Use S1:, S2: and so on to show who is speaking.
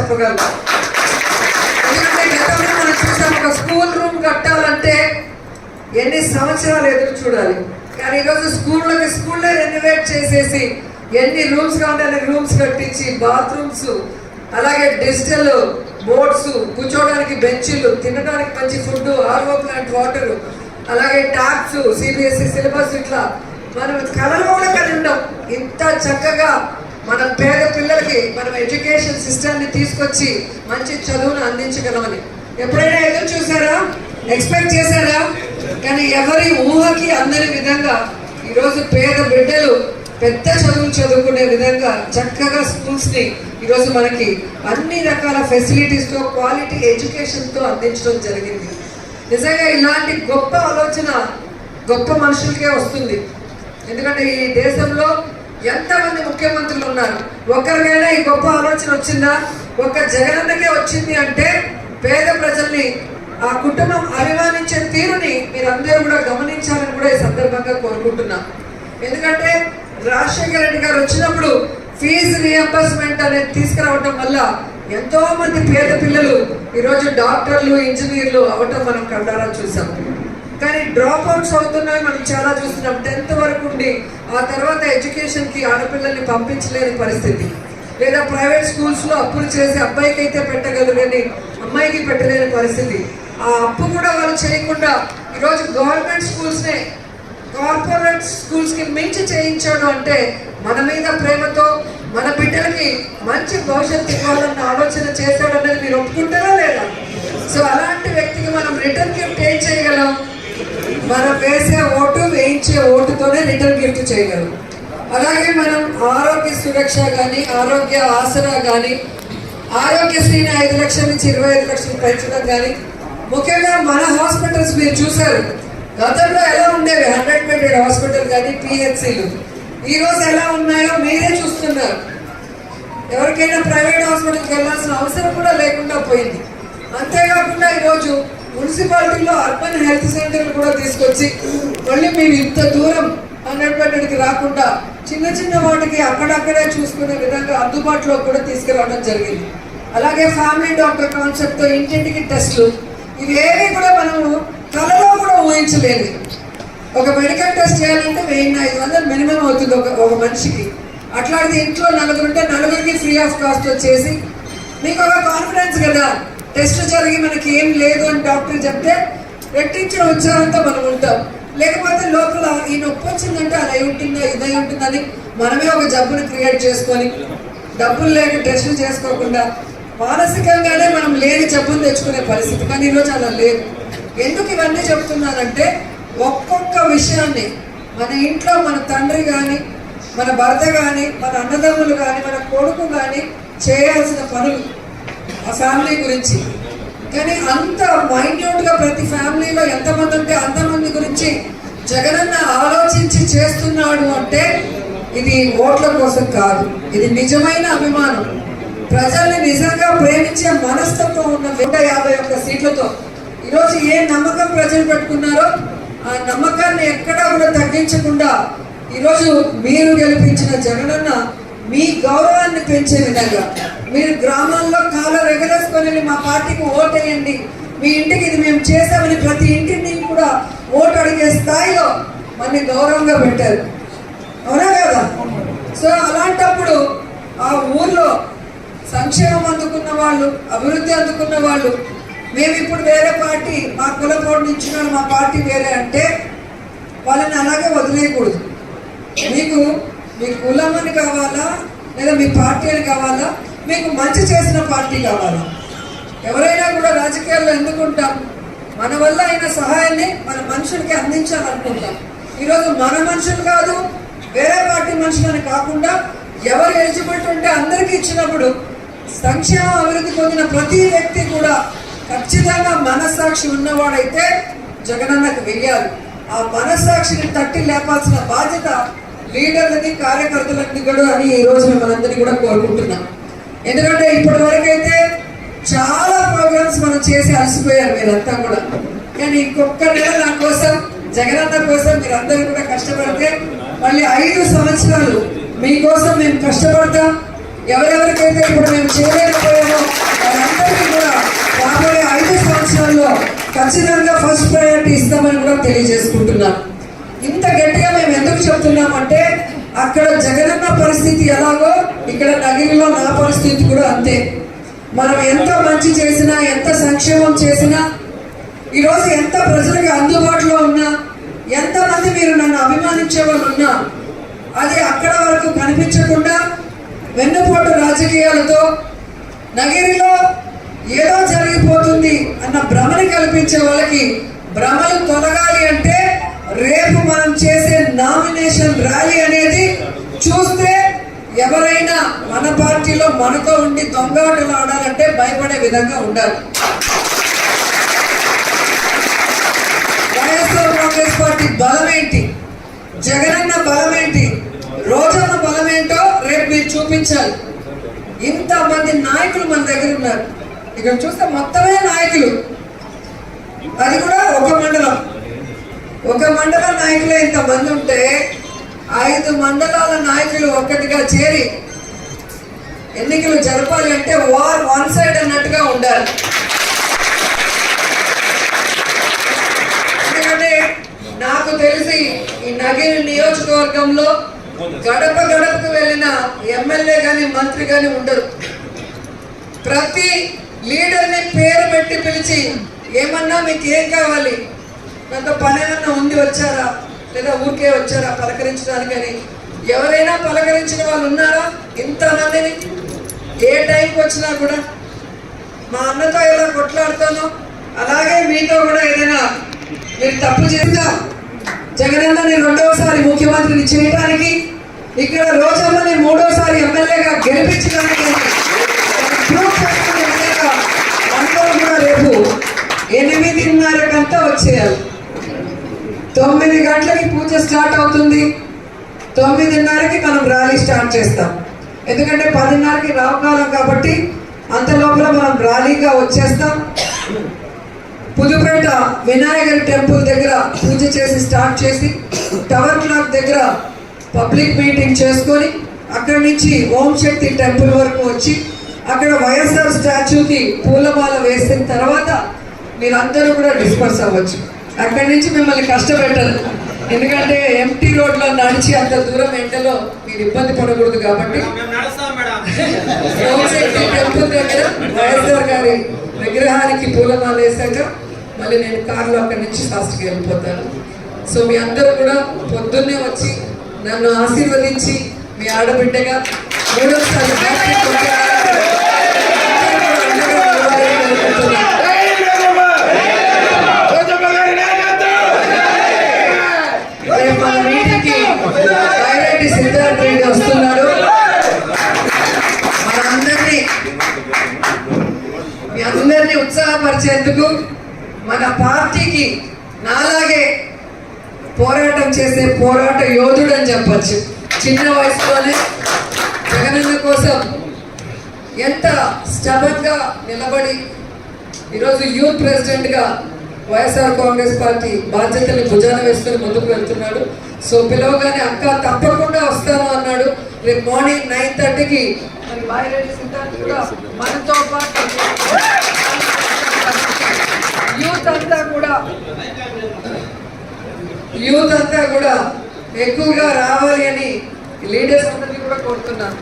S1: చెప్పగలను. ఎందుకంటే గతంలో మనం చూసాం, ఒక స్కూల్ రూమ్ కట్టాలంటే ఎన్ని సంవత్సరాలు ఎదురు చూడాలి. కానీ ఈరోజు స్కూల్లో రెనోవేట్ చేసేసి ఎన్ని రూమ్స్ కావాలంటే అన్ని రూమ్స్ కట్టించి, బాత్రూమ్స్, అలాగే డిజిటల్ బోర్డ్స్, కూర్చోవడానికి బెంచీలు, తినడానికి మంచి ఫుడ్, ఆర్ఓ ప్లాంట్ వాటర్, అలాగే ట్యాబ్స్, సిబిఎస్ఈ సిలబస్, ఇట్లా మనం కళలు కూడా కలిగి ఉన్నాం. ఇంత చక్కగా మన పేద పిల్లలకి మనం ఎడ్యుకేషన్ సిస్టమ్ని తీసుకొచ్చి మంచి చదువును అందించగలమని ఎప్పుడైనా ఎదురు చూసారా? ఎక్స్పెక్ట్ చేశారా? కానీ ఎవరి ఊహకి అందని విధంగా ఈరోజు పేద బిడ్డలు పెద్ద చదువులు చదువుకునే విధంగా చక్కగా స్కూల్స్ని ఈరోజు మనకి అన్ని రకాల ఫెసిలిటీస్తో, క్వాలిటీ ఎడ్యుకేషన్తో అందించడం జరిగింది. నిజంగా ఇలాంటి గొప్ప ఆలోచన గొప్ప మనుషులకే వస్తుంది. ఎందుకంటే ఈ దేశంలో ఎంతమంది ముఖ్యమంత్రులు ఉన్నారు, ఒక్కరికైనా ఈ గొప్ప ఆలోచన వచ్చిందా? ఒక్క జగనన్నకే వచ్చింది అంటే పేద ప్రజల్ని, ఆ కుటుంబం అభిమానించే తీరుని మీరందరూ కూడా గమనించాలని కూడా ఈ సందర్భంగా కోరుకుంటున్నాం. ఎందుకంటే రాజశేఖర రెడ్డి గారు వచ్చినప్పుడు ఫీజు రియంబర్స్మెంట్ అనేది తీసుకురావడం వల్ల ఎంతో మంది పేద పిల్లలు ఈరోజు డాక్టర్లు, ఇంజనీర్లు అవటం మనం కళ్ళారా చూసాం. కానీ డ్రాప్ అవుట్స్ అవుతున్నాయి మనం చాలా చూస్తున్నాం. 10th వరకు ఉండి ఆ తర్వాత ఎడ్యుకేషన్కి ఆడపిల్లల్ని పంపించలేని పరిస్థితి, లేదా ప్రైవేట్ స్కూల్స్లో అప్పులు చేసి అబ్బాయికి అయితే పెట్టగలరు కానీ అమ్మాయికి పెట్టలేని పరిస్థితి. ఆ అప్పు కూడా వాళ్ళు చేయకుండా ఈరోజు గవర్నమెంట్ స్కూల్స్నే కార్పొరేట్ స్కూల్స్కి మించి చేయించాడు అంటే మన మీద ప్రేమతో మన బిడ్డలకి మంచి భవిష్యత్తు ఇవ్వాలన్న ఆలోచన చేశాడు అనేది మీరు ఒప్పుకుంటారా లేదా? సో అలాంటి వ్యక్తికి మనం రిటర్న్ గిఫ్ట్ ఏం చేయగలం? మనం వేసే ఓటు, వేయించే ఓటుతోనే రిటర్న్ గిఫ్ట్ చేయగలం. అలాగే మనం ఆరోగ్య సురక్ష కానీ, ఆరోగ్య ఆసరా కానీ, ఆరోగ్యశ్రీని 5 లక్షల నుంచి 25 లక్షలు పెంచడం కానీ, ముఖ్యంగా మన హాస్పిటల్స్ మీరు చూశారు. గతంలో ఎలా ఉండేవి 100 బెడెడ్ హాస్పిటల్ కానీ, పిహెచ్సిలు ఈరోజు ఎలా ఉన్నాయో మీరే చూస్తున్నారు. ఎవరికైనా ప్రైవేట్ హాస్పిటల్కి వెళ్ళాల్సిన అవసరం కూడా లేకుండా పోయింది. అంతేకాకుండా ఈరోజు మున్సిపాలిటీలో అర్బన్ హెల్త్ సెంటర్లు కూడా తీసుకొచ్చి మళ్ళీ మేము ఇంత దూరం 100 బెడెడ్కి రాకుండా చిన్న చిన్న వాటికి అక్కడక్కడే చూసుకునే విధంగా అందుబాటులో కూడా తీసుకురావడం జరిగింది. అలాగే ఫ్యామిలీ డాక్టర్ కాన్సెప్ట్తో ఇంటింటికి టెస్టులు, ఇవేవి కూడా మనము కళలో కూడా ఊహించలేదు. ఒక మెడికల్ టెస్ట్ చేయాలంటే 1500 మినిమం అవుతుంది ఒక మనిషికి. అట్లాంటిది ఇంట్లో నలుగురుంటే నలుగురికి ఫ్రీ ఆఫ్ కాస్ట్ వచ్చేసి మీకు ఒక కాన్ఫిడెన్స్ కదా, టెస్ట్ జరిగి మనకి ఏం లేదు అని డాక్టర్ చెప్తే రెట్టించిన ఉత్సాహంతో మనం ఉంటాం. లేకపోతే లోపల ఈ నొప్పి వచ్చిందంటే అది అయి ఉంటుందా, ఇదై ఉంటుందని మనమే ఒక జబ్బుని క్రియేట్ చేసుకొని డబ్బులు లేక టెస్టులు చేసుకోకుండా మానసికంగానే మనం లేని జబ్బును తెచ్చుకునే పరిస్థితి. కానీ ఈరోజు అలా లేదు. ఎందుకు ఇవన్నీ చెప్తున్నానంటే ఒక్కొక్క విషయాన్ని మన ఇంట్లో మన తండ్రి కానీ, మన భర్త కానీ, మన అన్నదమ్ములు కానీ, మన కొడుకు కానీ చేయాల్సిన పనులు ఆ ఫ్యామిలీ గురించి. కానీ అంత మైన్యూట్గా ప్రతి ఫ్యామిలీలో ఎంతమంది ఉంటే అంతమంది గురించి జగనన్న ఆలోచించి చేస్తున్నాడు అంటే ఇది ఓట్ల కోసం కాదు, ఇది నిజమైన అభిమానం. ప్రజల్ని నిజంగా ప్రేమించే మనస్తత్వం ఉన్న 151 సీట్లతో ఈరోజు ఏ నమ్మకం ప్రజలు పెట్టుకున్నారో ఆ నమ్మకాన్ని ఎక్కడా కూడా తగ్గించకుండా ఈరోజు మీరు గెలిపించిన జగనన్న మీ గౌరవాన్ని పెంచే విధంగా మీరు గ్రామాల్లో కాలర్ ఎగరేసుకొని మా పార్టీకి ఓటేయండి, మీ ఇంటికి ఇది మేము చేసామని ప్రతి ఇంటిని కూడా ఓటు అడిగే స్థాయిలో మనని గౌరవంగా పెట్టారు. అవునా కదా? సో అలాంటప్పుడు ఆ ఊర్లో సంక్షేమం అందుకున్న వాళ్ళు, అభివృద్ధి అందుకున్న వాళ్ళు, మేము ఇప్పుడు వేరే పార్టీ, మా కుల పోటీ ఇచ్చిన మా పార్టీ వేరే అంటే వాళ్ళని అలాగే వదిలేయకూడదు. మీకు మీ కులం అని కావాలా, లేదా మీ పార్టీ అని కావాలా, మీకు మంచి చేసిన పార్టీ కావాలా? ఎవరైనా కూడా రాజకీయాల్లో ఎందుకుంటాం? మన వల్ల అయిన సహాయాన్ని మన మనుషులకి అందించాలనుకుంటాం. ఈరోజు మన మనుషులు కాదు, వేరే పార్టీ మనుషులని కాకుండా ఎవరు ఎలిజిబిలిటీ ఉంటే అందరికీ ఇచ్చినప్పుడు సంక్షేమ అభివృద్ధి పొందిన ప్రతి వ్యక్తి కూడా ఖచ్చితంగా మనస్సాక్షి ఉన్నవాడైతే జగనన్నకు వెయ్యాలి. ఆ మనస్సాక్షిని తట్టి లేపాల్సిన బాధ్యత లీడర్లకి, కార్యకర్తలకి కూడా అని ఈ రోజు మనందరినీ కూడా కోరుకుంటున్నాం. ఎందుకంటే ఇప్పటి వరకైతే చాలా ప్రోగ్రామ్స్ మనం చేసి అలసిపోయారు మీరంతా కూడా. కానీ ఇంకొక నెల నా కోసం, జగనన్న కోసం మీరందరూ కూడా కష్టపడితే మళ్ళీ 5 సంవత్సరాలు మీకోసం మేము కష్టపడతాం. ఎవరెవరికైతే ఇప్పుడు మేము చేయలేకపోయామో తెలియజేసుకుంటున్నాను. ఇంత గట్టిగా మేము ఎందుకు చెప్తున్నామంటే అక్కడ జగనన్న పరిస్థితి ఎలాగో ఇక్కడ నగిరిలో నా పరిస్థితి కూడా అంతే. మనం ఎంత మంచి చేసినా, ఎంత సంక్షేమం చేసినా, ఈరోజు ఎంత ప్రజలకు అందుబాటులో ఉన్నా, ఎంతమంది మీరు నన్ను అభిమానించే వాళ్ళు ఉన్నా, అది అక్కడ వరకు కనిపించకుండా వెన్నుపోటు రాజకీయాలతో నగిరిలో ఏదో జరిగిపోతుంది అన్న భ్రమని కల్పించే వాళ్ళకి భ్రమలు తొలగాలి అంటే రేపు మనం చేసే నామినేషన్ ర్యాలీ అనేది చూస్తే ఎవరైనా మన పార్టీలో మనతో ఉండి దొంగాటలు ఆడాలంటే భయపడే విధంగా ఉండాలి. వైఎస్ఆర్ కాంగ్రెస్ పార్టీ బలం ఏంటి, జగనన్న బలం ఏంటి, రోజన్న బలం ఏంటో రేపు మీరు చూపించాలి. ఇంతమంది నాయకులు మన దగ్గర ఉన్నారు. ఇక్కడ చూస్తే మొత్తమే నాయకులు, అది కూడా ఒక మండలం నాయకులే ఇంతమంది ఉంటే 5 మండలాల నాయకులు ఒక్కటిగా చేరి ఎన్నికలు జరపాలి అంటే వార్ వన్ సైడ్ అన్నట్టుగా ఉండాలి. ఎందుకంటే నాకు తెలిసి ఈ నగిరి నియోజకవర్గంలో గడప గడపకు వెళ్ళిన ఎమ్మెల్యే కానీ మంత్రి కానీ ఉండరు. ప్రతి లీడర్ని పేరు పెట్టి పిలిచి ఏమన్నా మీకు ఏం కావాలి, నాతో పని ఏమన్నా ఉంది వచ్చారా, లేదా ఊరికే వచ్చారా పలకరించడానికి అని ఎవరైనా పలకరించిన వాళ్ళు ఉన్నారా? ఇంతమందిని ఏ టైంకి వచ్చినా కూడా మా అన్నతో ఎలా కొట్లాడుతానో అలాగే మీతో కూడా ఏదైనా మీరు తప్పు చేసినా జగనన్నని 2వసారి ముఖ్యమంత్రిని చేయడానికి, ఇక్కడ రోజమ్మని 3వసారి ఎమ్మెల్యేగా గెలిపించడానికి అందరూ కూడా రేపు 8:30 వచ్చేయాలి. 9 గంటలకి పూజ స్టార్ట్ అవుతుంది. 9:30కి మనం ర్యాలీ స్టార్ట్ చేస్తాం. ఎందుకంటే 10:30కి రావకాలం కాబట్టి అంత లోపల మనం ర్యాలీగా వచ్చేస్తాం. పుదుపేట వినాయకర్ టెంపుల్ దగ్గర పూజ చేసి స్టార్ట్ చేసి టవర్ క్లాక్ దగ్గర పబ్లిక్ మీటింగ్ చేసుకొని అక్కడి నుంచి ఓం శక్తి టెంపుల్ వరకు వచ్చి అక్కడ వైఎస్ఆర్ స్టాచ్యూకి పూలమాల వేసిన తర్వాత మీరందరూ కూడా డిస్పర్స్ అవ్వచ్చు. అక్కడి నుంచి మిమ్మల్ని కష్టపెట్టరు, ఎందుకంటే ఎంటీ రోడ్లో నడిచి అంత దూరం ఎండలో మీరు ఇబ్బంది పడకూడదు కాబట్టి ఓం శక్తి టెంపుల్ దగ్గర వైఎస్ఆర్ గారి విగ్రహానికి పూలమాల వేసాక మళ్ళీ నేను కారులో అక్కడి నుంచి ఫాస్ట్గా వెళ్ళిపోతాను. సో మీ అందరూ కూడా పొద్దున్నే వచ్చి నన్ను ఆశీర్వదించి మీ ఆడబిడ్డగా 3వసారి మన మీటింగ్కి బైరెడ్డి సిద్ధార్థ రెడ్డి వస్తున్నాడు. మీ అందరినీ ఉత్సాహపరిచేందుకు మన పార్టీకి నాలాగే పోరాటం చేసే పోరాట యోధుడు అని చెప్పచ్చు. చిన్న వయసులోనే జగనన్న కోసం ఎంత స్టబన్గా నిలబడి ఈరోజు యూత్ ప్రెసిడెంట్గా వైఎస్ఆర్ కాంగ్రెస్ పార్టీ బాధ్యతలు భుజాన వేసుకొని ముందుకు వెళ్తున్నాడు. సో పిలవగానే అక్క తప్పకుండా వస్తాను అన్నాడు. రేపు మార్నింగ్ 9:30కి మరి బాయిరెడ్డి సిద్ధార్థ్ కూడా మనతో పాటు యూత్ అంతా కూడా ఎక్కువగా రావాలి అని లీడర్స్ అందరినీ కూడా కోరుతున్నాను.